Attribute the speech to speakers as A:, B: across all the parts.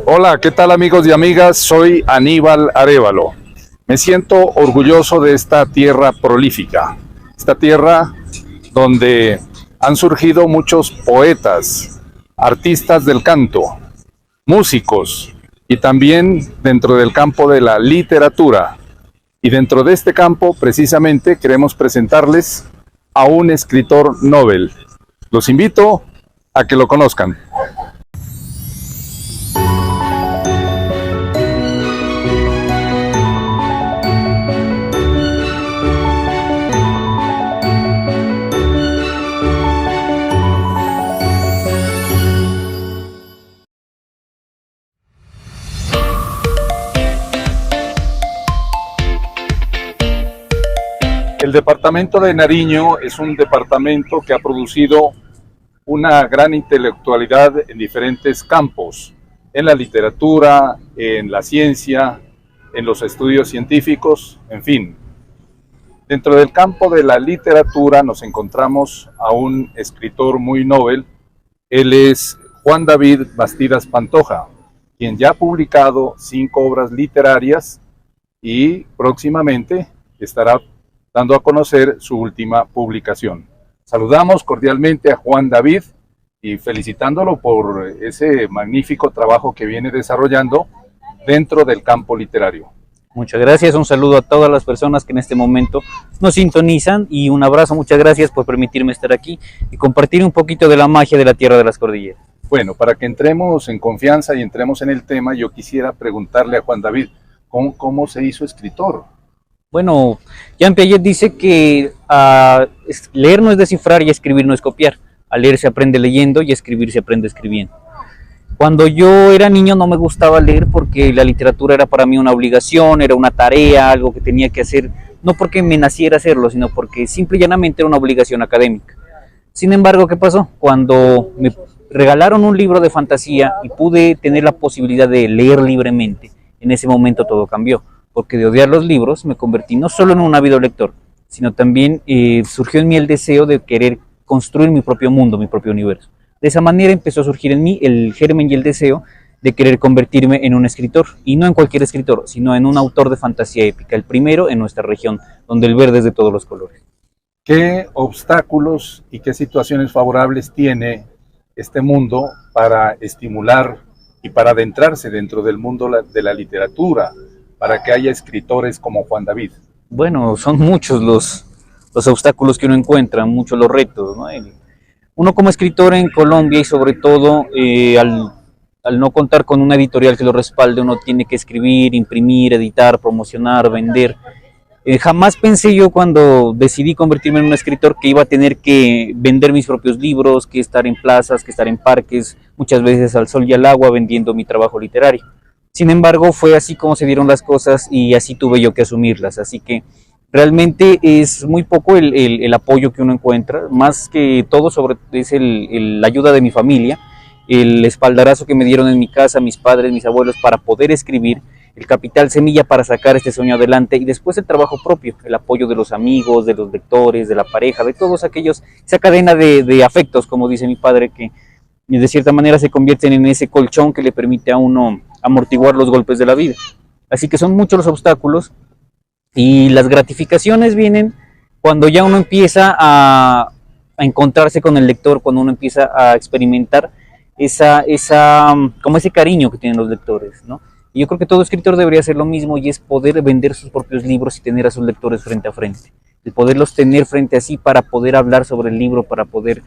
A: Hola, ¿qué tal amigos y amigas? Soy Aníbal Arévalo. Me siento orgulloso de esta tierra prolífica, esta tierra donde han surgido muchos poetas, artistas del canto, músicos y también dentro del campo de la literatura. Y dentro de este campo, precisamente, queremos presentarles a un escritor Nobel. Los invito a que lo conozcan. El departamento de Nariño es un departamento que ha producido una gran intelectualidad en diferentes campos, en la literatura, en la ciencia, en los estudios científicos, en fin. Dentro del campo de la literatura nos encontramos a un escritor muy novel. Él es Juan David Bastidas Pantoja, quien ya ha publicado 5 obras literarias y próximamente estará dando a conocer su última publicación. Saludamos cordialmente a Juan David y felicitándolo por ese magnífico trabajo que viene desarrollando dentro del campo literario.
B: Muchas gracias, un saludo a todas las personas que en este momento nos sintonizan y un abrazo, muchas gracias por permitirme estar aquí y compartir un poquito de la magia de la Tierra de las Cordilleras.
A: Bueno, para que entremos en confianza y entremos en el tema, yo quisiera preguntarle a Juan David, ¿cómo se hizo escritor?
B: Bueno, Jean Piaget dice que leer no es descifrar y escribir no es copiar. A leer se aprende leyendo y a escribir se aprende escribiendo. Cuando yo era niño no me gustaba leer porque la literatura era para mí una obligación, era una tarea, algo que tenía que hacer, no porque me naciera hacerlo, sino porque simple y llanamente era una obligación académica. Sin embargo, ¿qué pasó? Cuando me regalaron un libro de fantasía y pude tener la posibilidad de leer libremente, en ese momento todo cambió, porque de odiar los libros me convertí no solo en un ávido lector, sino también surgió en mí el deseo de querer construir mi propio mundo, mi propio universo. De esa manera empezó a surgir en mí el germen y el deseo de querer convertirme en un escritor, y no en cualquier escritor, sino en un autor de fantasía épica, el primero en nuestra región, donde el verde es de todos los colores.
A: ¿Qué obstáculos y qué situaciones favorables tiene este mundo para estimular y para adentrarse dentro del mundo de la literatura, para que haya escritores como Juan David?
B: Bueno, son muchos los obstáculos que uno encuentra, muchos los retos, ¿no? Uno como escritor en Colombia y sobre todo al no contar con una editorial que lo respalde, uno tiene que escribir, imprimir, editar, promocionar, vender. Jamás pensé yo cuando decidí convertirme en un escritor que iba a tener que vender mis propios libros, que estar en plazas, que estar en parques, muchas veces al sol y al agua vendiendo mi trabajo literario. Sin embargo, fue así como se dieron las cosas y así tuve yo que asumirlas. Así que realmente es muy poco el apoyo que uno encuentra, más que todo es la ayuda de mi familia, el espaldarazo que me dieron en mi casa, mis padres, mis abuelos, para poder escribir, el capital semilla para sacar este sueño adelante, y después el trabajo propio, el apoyo de los amigos, de los lectores, de la pareja, de todos aquellos, esa cadena de afectos, como dice mi padre, que de cierta manera se convierten en ese colchón que le permite a uno amortiguar los golpes de la vida. Así que son muchos los obstáculos, y las gratificaciones vienen cuando ya uno empieza a encontrarse con el lector, cuando uno empieza a experimentar como ese cariño que tienen los lectores, ¿no? Y yo creo que todo escritor debería hacer lo mismo, y es poder vender sus propios libros y tener a sus lectores frente a frente. El poderlos tener frente a sí para poder hablar sobre el libro, para poder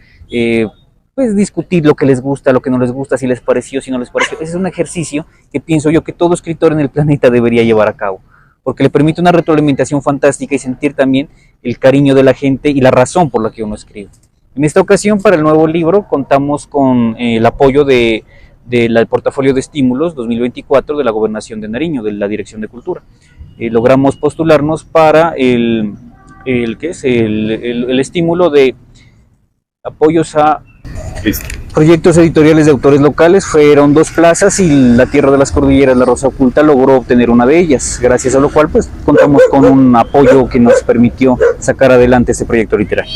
B: pues discutir lo que les gusta, lo que no les gusta, si les pareció, si no les pareció. Ese es un ejercicio que pienso yo que todo escritor en el planeta debería llevar a cabo, porque le permite una retroalimentación fantástica y sentir también el cariño de la gente y la razón por la que uno escribe. En esta ocasión, para el nuevo libro, contamos con el apoyo del portafolio de estímulos 2024 de la Gobernación de Nariño, de la Dirección de Cultura. Logramos postularnos para el estímulo de apoyos a...
A: Listo.
B: proyectos editoriales de autores locales fueron Dos Plazas y La Tierra de las Cordilleras, La Rosa Oculta logró obtener una de ellas, gracias a lo cual pues contamos con un apoyo que nos permitió sacar adelante este proyecto literario.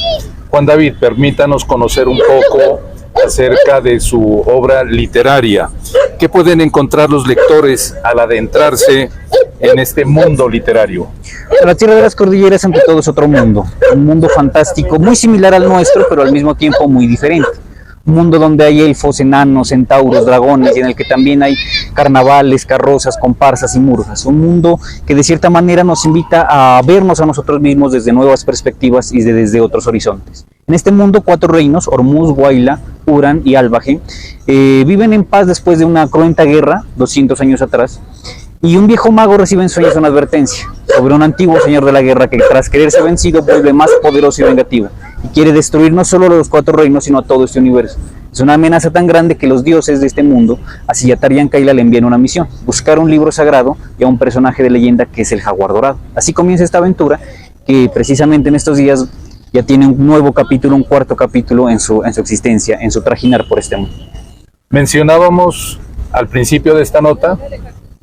A: Juan David, permítanos conocer un poco acerca de su obra literaria. ¿Qué pueden encontrar los lectores al adentrarse en este mundo literario?
B: La Tierra de las Cordilleras ante todo es otro mundo, un mundo fantástico, muy similar al nuestro, pero al mismo tiempo muy diferente. Un mundo donde hay elfos, enanos, centauros, dragones, y en el que también hay carnavales, carrozas, comparsas y murgas. Un mundo que de cierta manera nos invita a vernos a nosotros mismos desde nuevas perspectivas y desde otros horizontes. En este mundo, 4 reinos, Ormuz, Guayla, Uran y Albaje, viven en paz después de una cruenta guerra, 200 años atrás, y un viejo mago recibe en sueños una advertencia sobre un antiguo señor de la guerra que tras creerse vencido vuelve más poderoso y vengativo y quiere destruir no solo los 4 reinos sino a todo este universo. Es una amenaza tan grande que los dioses de este mundo a Siyatar Yankaila le envían una misión: buscar un libro sagrado y a un personaje de leyenda que es el Jaguar Dorado. Así comienza esta aventura que precisamente en estos días ya tiene un nuevo capítulo, un 4º capítulo en su existencia, en su trajinar por este mundo.
A: Mencionábamos al principio de esta nota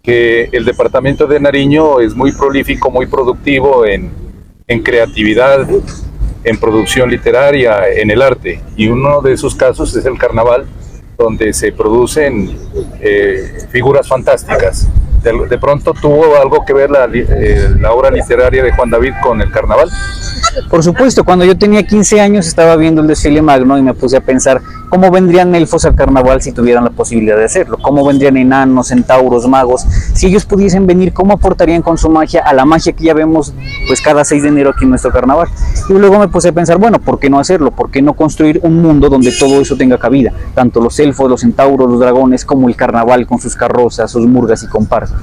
A: que el departamento de Nariño es muy prolífico, muy productivo en creatividad, en producción literaria, en el arte, y uno de esos casos es el carnaval, donde se producen figuras fantásticas. ¿De pronto tuvo algo que ver la obra literaria de Juan David con el carnaval?
B: Por supuesto, cuando yo tenía 15 años estaba viendo el desfile magno y me puse a pensar cómo vendrían elfos al carnaval si tuvieran la posibilidad de hacerlo, cómo vendrían enanos, centauros, magos, si ellos pudiesen venir, cómo aportarían con su magia a la magia que ya vemos pues cada 6 de enero aquí en nuestro carnaval. Y luego me puse a pensar, bueno, ¿por qué no hacerlo? ¿Por qué no construir un mundo donde todo eso tenga cabida? Tanto los elfos, los centauros, los dragones, como el carnaval con sus carrozas, sus murgas y comparsas.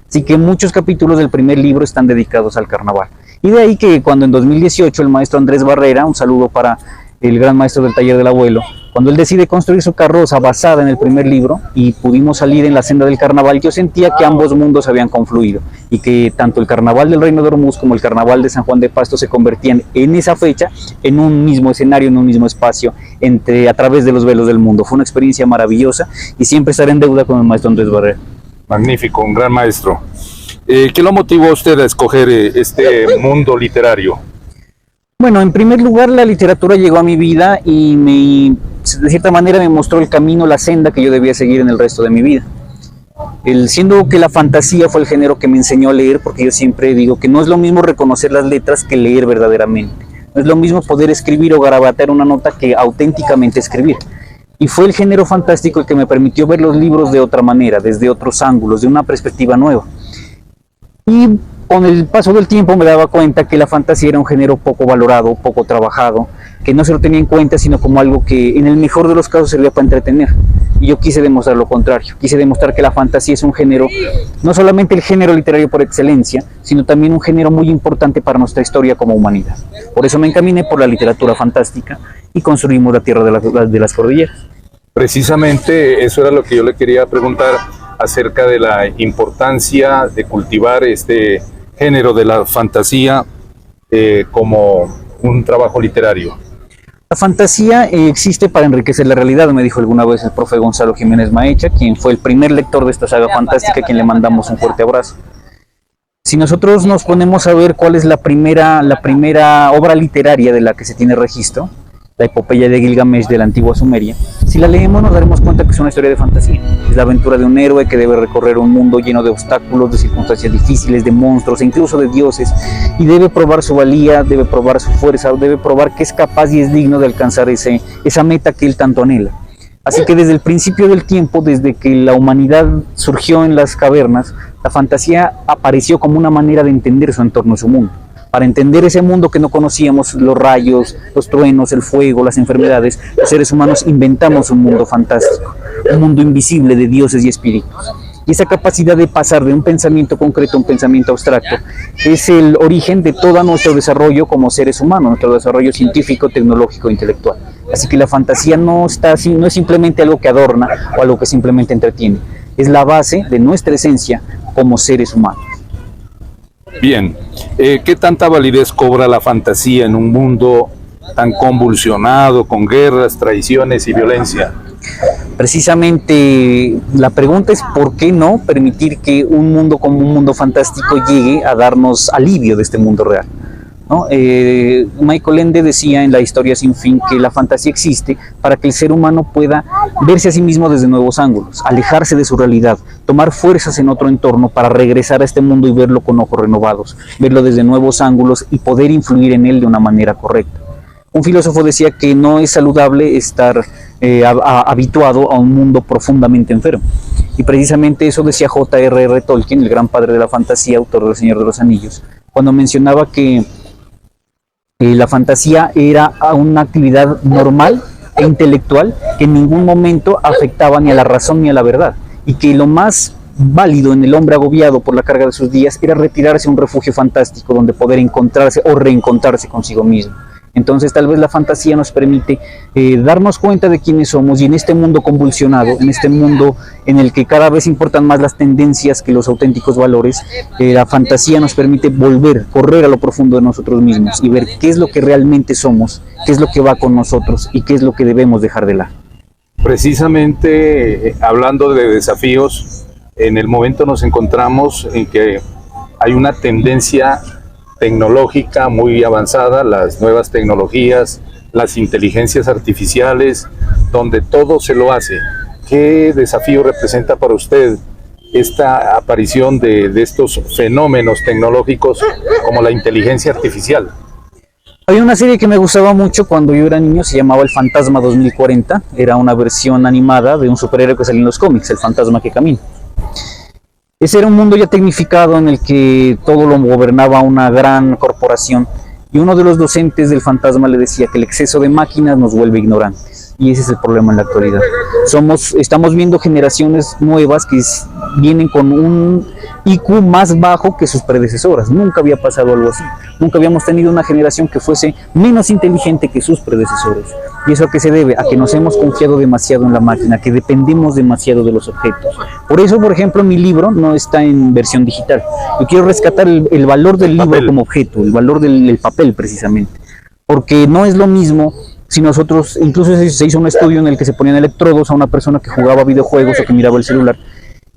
B: Así que muchos capítulos del primer libro están dedicados al carnaval. Y de ahí que cuando en 2018 el maestro Andrés Barrera, un saludo para el gran maestro del taller del abuelo, cuando él decide construir su carroza basada en el primer libro y pudimos salir en la senda del carnaval, yo sentía que ambos mundos habían confluido y que tanto el carnaval del Reino de Ormuz como el carnaval de San Juan de Pasto se convertían en esa fecha en un mismo escenario, en un mismo espacio, a través de los velos del mundo. Fue una experiencia maravillosa y siempre estaré en deuda con el maestro Andrés Barrera.
A: Magnífico, un gran maestro. ¿Qué lo motivó a usted a escoger este mundo literario?
B: Bueno, en primer lugar, la literatura llegó a mi vida y de cierta manera me mostró el camino, la senda que yo debía seguir en el resto de mi vida. Siendo que la fantasía fue el género que me enseñó a leer, porque yo siempre digo que no es lo mismo reconocer las letras que leer verdaderamente. No es lo mismo poder escribir o garabatear una nota que auténticamente escribir. Y fue el género fantástico el que me permitió ver los libros de otra manera, desde otros ángulos, de una perspectiva nueva. Y con el paso del tiempo me daba cuenta que la fantasía era un género poco valorado, poco trabajado, que no se lo tenía en cuenta, sino como algo que en el mejor de los casos servía para entretener. Y yo quise demostrar lo contrario, quise demostrar que la fantasía es un género, no solamente el género literario por excelencia, sino también un género muy importante para nuestra historia como humanidad. Por eso me encaminé por la literatura fantástica y construimos La Tierra de las Cordilleras.
A: Precisamente eso era lo que yo le quería preguntar acerca de la importancia de cultivar este género de la fantasía como un trabajo literario.
B: La fantasía existe para enriquecer la realidad, me dijo alguna vez el profe Gonzalo Jiménez Maecha, quien fue el primer lector de esta saga fantástica, a quien le mandamos un fuerte abrazo. Si nosotros nos ponemos a ver cuál es la primera obra literaria de la que se tiene registro, la epopeya de Gilgamesh de la antigua Sumeria, si la leemos nos daremos cuenta que es una historia de fantasía. Es la aventura de un héroe que debe recorrer un mundo lleno de obstáculos, de circunstancias difíciles, de monstruos e incluso de dioses, y debe probar su valía, debe probar su fuerza, debe probar que es capaz y es digno de alcanzar esa meta que él tanto anhela. Así que desde el principio del tiempo, desde que la humanidad surgió en las cavernas, la fantasía apareció como una manera de entender su entorno y su mundo. Para entender ese mundo que no conocíamos, los rayos, los truenos, el fuego, las enfermedades, los seres humanos inventamos un mundo fantástico, un mundo invisible de dioses y espíritus. Y esa capacidad de pasar de un pensamiento concreto a un pensamiento abstracto es el origen de todo nuestro desarrollo como seres humanos, nuestro desarrollo científico, tecnológico e intelectual. Así que la fantasía no es simplemente algo que adorna o algo que simplemente entretiene, es la base de nuestra esencia como seres humanos.
A: Bien, ¿qué tanta validez cobra la fantasía en un mundo tan convulsionado, con guerras, traiciones y violencia?
B: Precisamente la pregunta es ¿por qué no permitir que un mundo como un mundo fantástico llegue a darnos alivio de este mundo real? ¿No? Michael Ende decía en La historia sin fin que la fantasía existe para que el ser humano pueda verse a sí mismo desde nuevos ángulos, alejarse de su realidad, tomar fuerzas en otro entorno para regresar a este mundo y verlo con ojos renovados, verlo desde nuevos ángulos y poder influir en él de una manera correcta. Un filósofo decía que no es saludable estar habituado a un mundo profundamente enfermo. Y precisamente eso decía J.R.R. Tolkien, el gran padre de la fantasía, autor del Señor de los Anillos, cuando mencionaba que la fantasía era una actividad normal e intelectual que en ningún momento afectaba ni a la razón ni a la verdad, y que lo más válido en el hombre agobiado por la carga de sus días era retirarse a un refugio fantástico donde poder encontrarse o reencontrarse consigo mismo. Entonces tal vez la fantasía nos permite darnos cuenta de quiénes somos, y en este mundo convulsionado, en este mundo en el que cada vez importan más las tendencias que los auténticos valores, la fantasía nos permite correr a lo profundo de nosotros mismos y ver qué es lo que realmente somos, qué es lo que va con nosotros y qué es lo que debemos dejar de lado.
A: Precisamente hablando de desafíos, en el momento nos encontramos en que hay una tendencia tecnológica muy avanzada, las nuevas tecnologías, las inteligencias artificiales, donde todo se lo hace. ¿Qué desafío representa para usted esta aparición de estos fenómenos tecnológicos como la inteligencia artificial?
B: Hay una serie que me gustaba mucho cuando yo era niño, se llamaba El Fantasma 2040, era una versión animada de un superhéroe que salía en los cómics, el fantasma que camina. Ese era un mundo ya tecnificado en el que todo lo gobernaba una gran corporación, y uno de los docentes del fantasma le decía que el exceso de máquinas nos vuelve ignorantes, y ese es el problema en la actualidad. Estamos viendo generaciones nuevas que vienen con un IQ más bajo que sus predecesoras. Nunca había pasado algo así. Nunca habíamos tenido una generación que fuese menos inteligente que sus predecesores. ¿Y eso a qué se debe? A que nos hemos confiado demasiado en la máquina, que dependemos demasiado de los objetos. Por eso, por ejemplo, mi libro no está en versión digital. Yo quiero rescatar el valor del libro como objeto, el valor del papel precisamente. Porque no es lo mismo si nosotros, incluso se hizo un estudio en el que se ponían electrodos a una persona que jugaba videojuegos o que miraba el celular,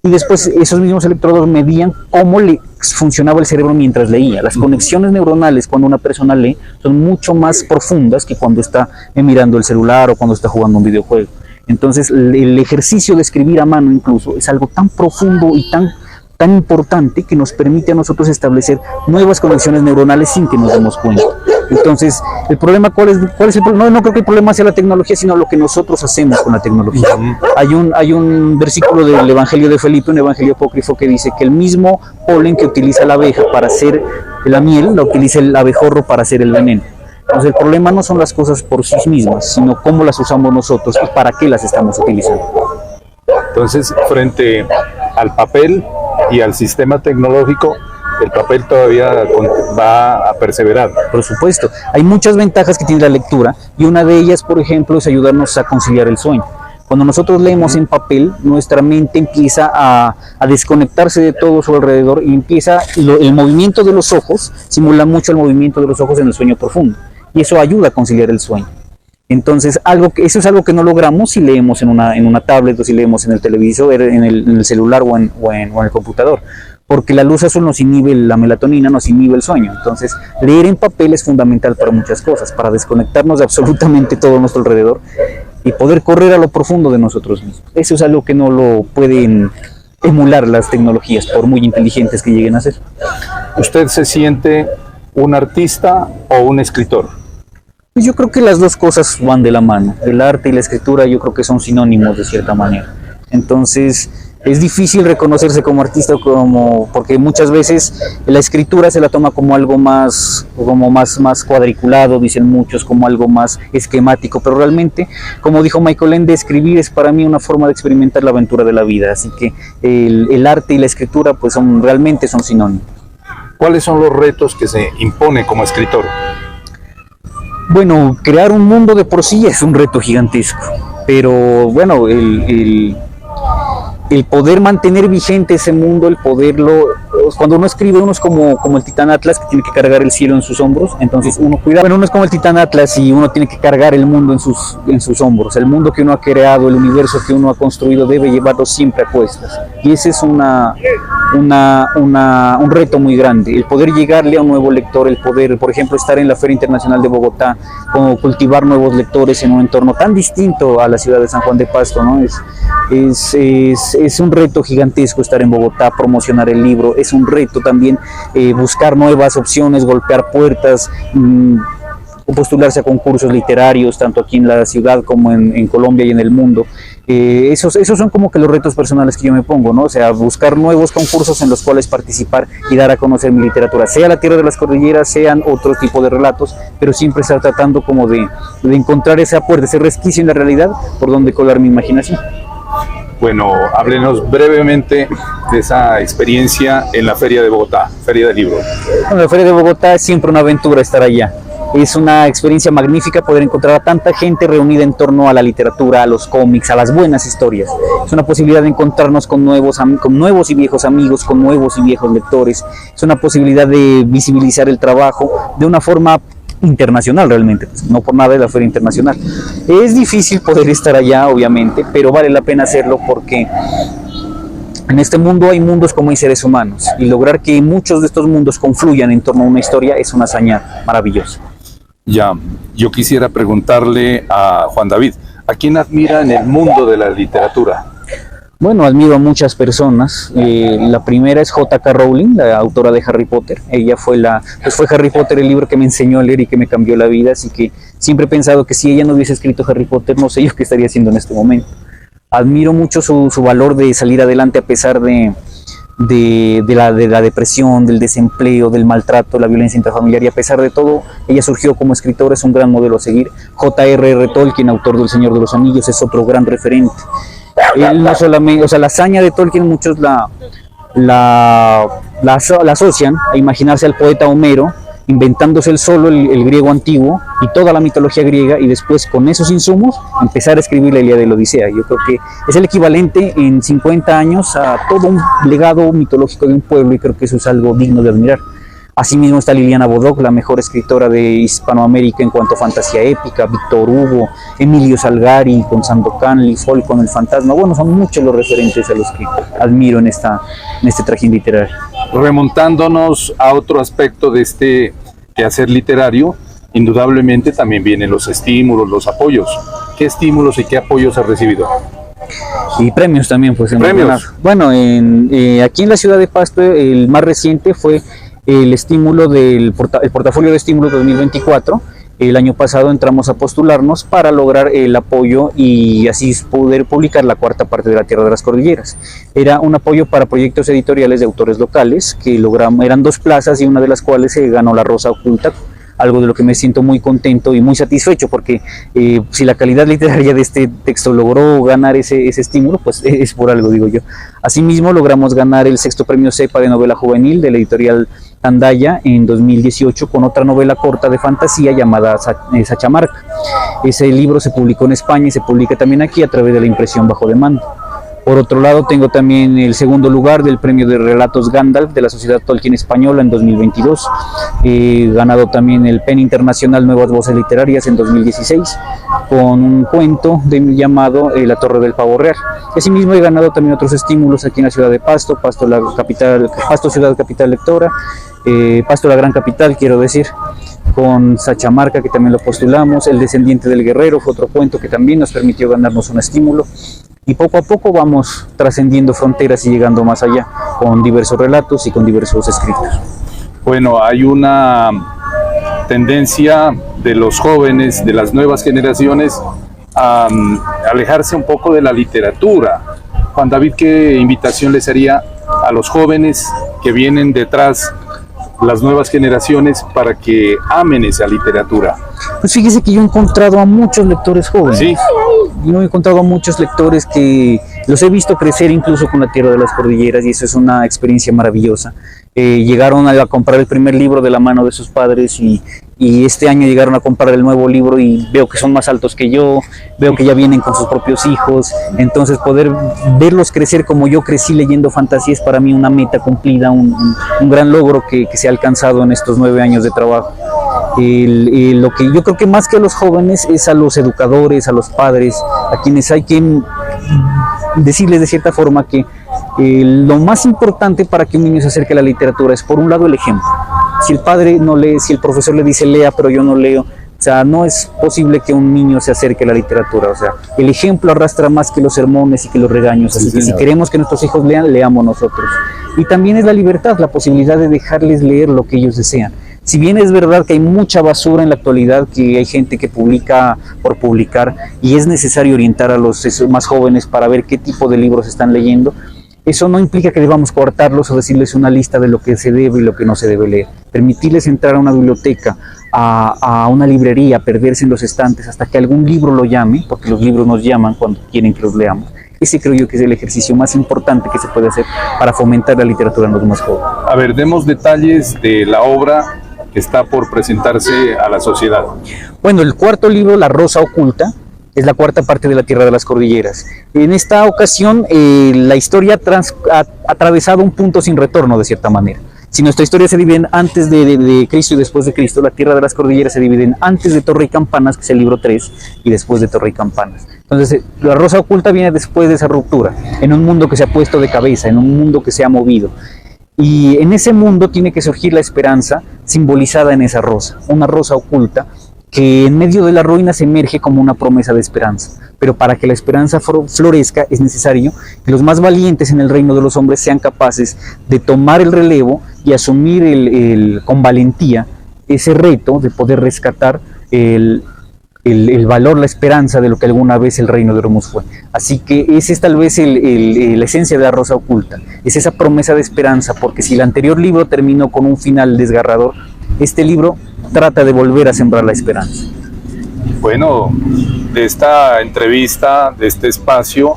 B: y después esos mismos electrodos medían cómo le funcionaba el cerebro mientras leía. Las conexiones neuronales cuando una persona lee son mucho más profundas que cuando está mirando el celular o cuando está jugando un videojuego. Entonces el ejercicio de escribir a mano incluso es algo tan profundo y tan importante que nos permite a nosotros establecer nuevas conexiones neuronales sin que nos demos cuenta. Entonces, el problema, ¿cuál es el problema? No creo que el problema sea la tecnología, sino lo que nosotros hacemos con la tecnología. Hay un versículo del Evangelio de Felipe, un evangelio apócrifo, que dice que el mismo polen que utiliza la abeja para hacer la miel, lo utiliza el abejorro para hacer el veneno. Entonces, el problema no son las cosas por sí mismas, sino cómo las usamos nosotros y para qué las estamos utilizando.
A: Entonces, frente al papel y al sistema tecnológico, el papel todavía va a perseverar.
B: Por supuesto, hay muchas ventajas que tiene la lectura, y una de ellas, por ejemplo, es ayudarnos a conciliar el sueño. Cuando nosotros leemos en papel, nuestra mente empieza a desconectarse de todo su alrededor, y el movimiento de los ojos simula mucho el movimiento de los ojos en el sueño profundo, y eso ayuda a conciliar el sueño. Entonces, eso es algo que no logramos si leemos en una tablet, o si leemos en el televisor, en el celular o en el computador, porque la luz azul nos inhibe la melatonina, nos inhibe el sueño. Entonces, leer en papel es fundamental para muchas cosas, para desconectarnos de absolutamente todo a nuestro alrededor y poder correr a lo profundo de nosotros mismos. Eso es algo que no lo pueden emular las tecnologías, por muy inteligentes que lleguen a ser.
A: ¿Usted se siente un artista o un escritor?
B: Pues yo creo que las dos cosas van de la mano. El arte y la escritura yo creo que son sinónimos de cierta manera. Entonces, es difícil reconocerse como artista, porque muchas veces la escritura se la toma como algo más cuadriculado, dicen muchos, como algo más esquemático, pero realmente, como dijo Michael Ende, escribir es para mí una forma de experimentar la aventura de la vida, así que el arte y la escritura pues realmente son sinónimos.
A: ¿Cuáles son los retos que se imponen como escritor?
B: Bueno, crear un mundo de por sí es un reto gigantesco, pero bueno, el poder mantener vigente ese mundo, el poderlo, cuando uno escribe, uno es como el titán Atlas que tiene que cargar el cielo en sus hombros, entonces uno cuida, bueno, uno es como el titán Atlas y uno tiene que cargar el mundo en sus hombros, el mundo que uno ha creado, el universo que uno ha construido debe llevarlo siempre a cuestas, y ese es un reto muy grande, el poder llegarle a un nuevo lector, el poder, por ejemplo, estar en la Feria Internacional de Bogotá, como cultivar nuevos lectores en un entorno tan distinto a la ciudad de San Juan de Pasto, ¿no? Es un reto gigantesco estar en Bogotá, promocionar el libro, es un reto también buscar nuevas opciones, golpear puertas, postularse a concursos literarios, tanto aquí en la ciudad como en Colombia y en el mundo. Esos son como que los retos personales que yo me pongo, ¿no? O sea, buscar nuevos concursos en los cuales participar y dar a conocer mi literatura, sea La Tierra de las Cordilleras, sean otro tipo de relatos, pero siempre estar tratando como de encontrar esa puerta, ese resquicio en la realidad por donde colar mi imaginación.
A: Bueno, háblenos brevemente de esa experiencia en la Feria de Bogotá, Feria del Libro.
B: Bueno, la Feria de Bogotá es siempre una aventura estar allá. Es una experiencia magnífica poder encontrar a tanta gente reunida en torno a la literatura, a los cómics, a las buenas historias. Es una posibilidad de encontrarnos con nuevos y viejos amigos, con nuevos y viejos lectores. Es una posibilidad de visibilizar el trabajo de una forma internacional realmente, pues, no por nada es la Feria Internacional. Es difícil poder estar allá, obviamente, pero vale la pena hacerlo porque en este mundo hay mundos como hay seres humanos y lograr que muchos de estos mundos confluyan en torno a una historia es una hazaña maravillosa.
A: Ya, yo quisiera preguntarle a Juan David, ¿a quién admira en el mundo de la literatura?
B: Bueno, admiro a muchas personas. La primera es J.K. Rowling, la autora de Harry Potter. Ella fue Harry Potter el libro que me enseñó a leer y que me cambió la vida, así que siempre he pensado que si ella no hubiese escrito Harry Potter, no sé yo qué estaría haciendo en este momento. Admiro mucho su valor de salir adelante a pesar de la depresión, del desempleo, del maltrato, la violencia intrafamiliar, y a pesar de todo, ella surgió como escritora, es un gran modelo a seguir. J.R.R. Tolkien, autor del Señor de los Anillos, es otro gran referente. Él no solamente, o sea, la hazaña de Tolkien muchos la asocian a imaginarse al poeta Homero inventándose él solo el griego antiguo y toda la mitología griega, y después con esos insumos empezar a escribir la Ilíada y la Odisea. Yo creo que es el equivalente en 50 años a todo un legado mitológico de un pueblo, y creo que eso es algo digno de admirar. Asimismo está Liliana Bodoc, la mejor escritora de Hispanoamérica en cuanto a fantasía épica, Víctor Hugo, Emilio Salgari con Sandokan, Lee Falk con El Fantasma. Bueno, son muchos los referentes a los que admiro en este trajín literario.
A: Remontándonos a otro aspecto de este quehacer literario, indudablemente también vienen los estímulos, los apoyos. ¿Qué estímulos y qué apoyos ha recibido?
B: Y premios también, pues.
A: ¿Premios?
B: Bueno, aquí en la ciudad de Pasto, el más reciente fue el estímulo el portafolio de estímulo 2024. El año pasado entramos a postularnos para lograr el apoyo y así poder publicar la cuarta parte de La Tierra de las Cordilleras. Era un apoyo para proyectos editoriales de autores locales que logramos, eran 2 plazas y una de las cuales se ganó La Rosa Oculta, algo de lo que me siento muy contento y muy satisfecho, porque si la calidad literaria de este texto logró ganar ese estímulo, pues es por algo, digo yo. Asimismo logramos ganar el 6º premio CEPA de novela juvenil de la editorial Tandaya en 2018 con otra novela corta de fantasía llamada Sachamarca. Ese libro se publicó en España y se publica también aquí a través de la impresión bajo demanda. Por otro lado, tengo también el 2º lugar del premio de relatos Gandalf de la Sociedad Tolkien Española en 2022. He ganado también el PEN Internacional Nuevas Voces Literarias en 2016 con un cuento llamado La Torre del Pavo Real. Asimismo he ganado también otros estímulos aquí en la ciudad de Pasto, Pasto ciudad capital lectora, Pasto la gran capital, quiero decir, con Sachamarca, que también lo postulamos. El descendiente del guerrero fue otro cuento que también nos permitió ganarnos un estímulo. Y poco a poco vamos trascendiendo fronteras y llegando más allá con diversos relatos y con diversos escritos.
A: Bueno, hay una tendencia de los jóvenes, de las nuevas generaciones, a alejarse un poco de la literatura. Juan David, ¿qué invitación les haría a los jóvenes que vienen detrás, las nuevas generaciones, para que amen esa literatura?
B: Pues fíjese que yo he encontrado a muchos lectores jóvenes.
A: Sí.
B: Yo he encontrado a muchos lectores que los he visto crecer incluso con La Tierra de las Cordilleras, y eso es una experiencia maravillosa. Llegaron a comprar el primer libro de la mano de sus padres y y este año llegaron a comprar el nuevo libro y veo que son más altos que yo, veo que ya vienen con sus propios hijos, entonces poder verlos crecer como yo crecí leyendo fantasía es para mí una meta cumplida, un gran logro que se ha alcanzado en estos 9 años de trabajo. Lo que yo creo que más que a los jóvenes es a los educadores, a los padres, a quienes hay que decirles de cierta forma que lo más importante para que un niño se acerque a la literatura es por un lado el ejemplo. Si el padre no lee, si el profesor le dice lea pero yo no leo, o sea, no es posible que un niño se acerque a la literatura, o sea, el ejemplo arrastra más que los sermones y que los regaños, así que si queremos que nuestros hijos lean, leamos nosotros. Y también es la libertad, la posibilidad de dejarles leer lo que ellos desean. Si bien es verdad que hay mucha basura en la actualidad, que hay gente que publica por publicar y es necesario orientar a los más jóvenes para ver qué tipo de libros están leyendo, eso no implica que debamos cortarlos o decirles una lista de lo que se debe y lo que no se debe leer. Permitirles entrar a una biblioteca, a una librería, perderse en los estantes hasta que algún libro lo llame, porque los libros nos llaman cuando quieren que los leamos. Ese creo yo que es el ejercicio más importante que se puede hacer para fomentar la literatura en los más jóvenes.
A: A ver, demos detalles de la obra que está por presentarse a la sociedad.
B: Bueno, el cuarto libro, La Rosa Oculta, es la cuarta parte de La Tierra de las Cordilleras. En esta ocasión, la historia ha atravesado un punto sin retorno, de cierta manera. Si nuestra historia se divide en antes de Cristo y después de Cristo, La Tierra de las Cordilleras se divide en antes de Torre y Campanas, que es el libro 3, y después de Torre y Campanas. Entonces, La Rosa Oculta viene después de esa ruptura, en un mundo que se ha puesto de cabeza, en un mundo que se ha movido. Y en ese mundo tiene que surgir la esperanza simbolizada en esa rosa, una rosa oculta que en medio de la ruina se emerge como una promesa de esperanza. Pero para que la esperanza florezca es necesario que los más valientes en el reino de los hombres sean capaces de tomar el relevo y asumir con valentía ese reto de poder rescatar el valor, la esperanza de lo que alguna vez el reino de Hormuz fue. Así que ese es tal vez la esencia de La Rosa Oculta, es esa promesa de esperanza, porque si el anterior libro terminó con un final desgarrador, este libro trata de volver a sembrar la esperanza.
A: Bueno, de esta entrevista, de este espacio,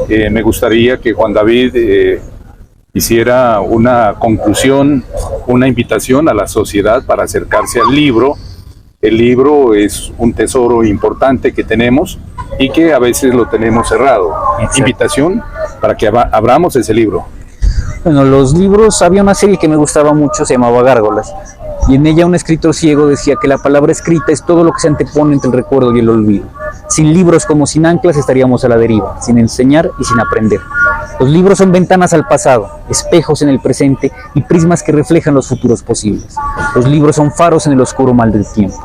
A: me gustaría que Juan David hiciera una conclusión, una invitación a la sociedad para acercarse al libro. El libro es un tesoro importante que tenemos y que a veces lo tenemos cerrado. Exacto. Invitación para que abramos ese libro.
B: Bueno, los libros, había una serie que me gustaba mucho, se llamaba Gárgolas, y en ella un escritor ciego decía que la palabra escrita es todo lo que se antepone entre el recuerdo y el olvido. Sin libros como sin anclas estaríamos a la deriva, sin enseñar y sin aprender. Los libros son ventanas al pasado, espejos en el presente y prismas que reflejan los futuros posibles. Los libros son faros en el oscuro mal del tiempo.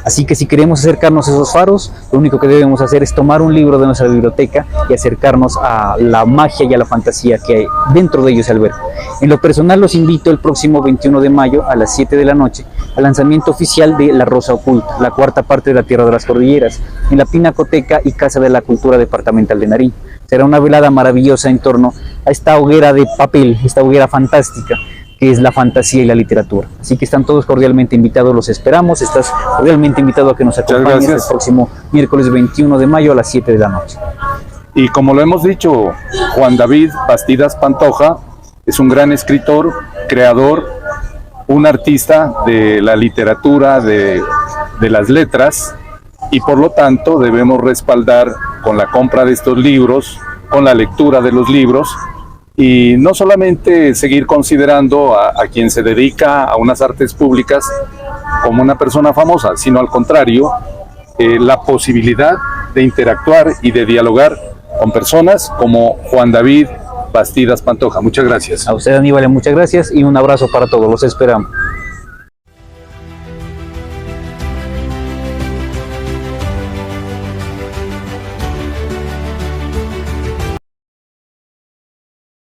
B: Así que si queremos acercarnos a esos faros, lo único que debemos hacer es tomar un libro de nuestra biblioteca y acercarnos a la magia y a la fantasía que hay dentro de ellos se alberga. En lo personal los invito el próximo 21 de mayo a las 7 de la noche al lanzamiento oficial de La Rosa Oculta, la cuarta parte de La Tierra de las Cordilleras, en la Pinacoteca y Casa de la Cultura Departamental de Nariño. Será una velada maravillosa en torno a esta hoguera de papel, esta hoguera fantástica, que es la fantasía y la literatura. Así que están todos cordialmente invitados, los esperamos. Estás cordialmente invitado a que nos acompañes el próximo miércoles 21 de mayo a las 7 de la noche.
A: Y como lo hemos dicho, Juan David Bastidas Pantoja es un gran escritor, creador, un artista de la literatura, de las letras, y por lo tanto debemos respaldar con la compra de estos libros, con la lectura de los libros, y no solamente seguir considerando a quien se dedica a unas artes públicas como una persona famosa, sino al contrario, la posibilidad de interactuar y de dialogar con personas como Juan David Bastidas Pantoja. Muchas gracias.
B: A usted, Aníbal, muchas gracias y un abrazo para todos. Los esperamos.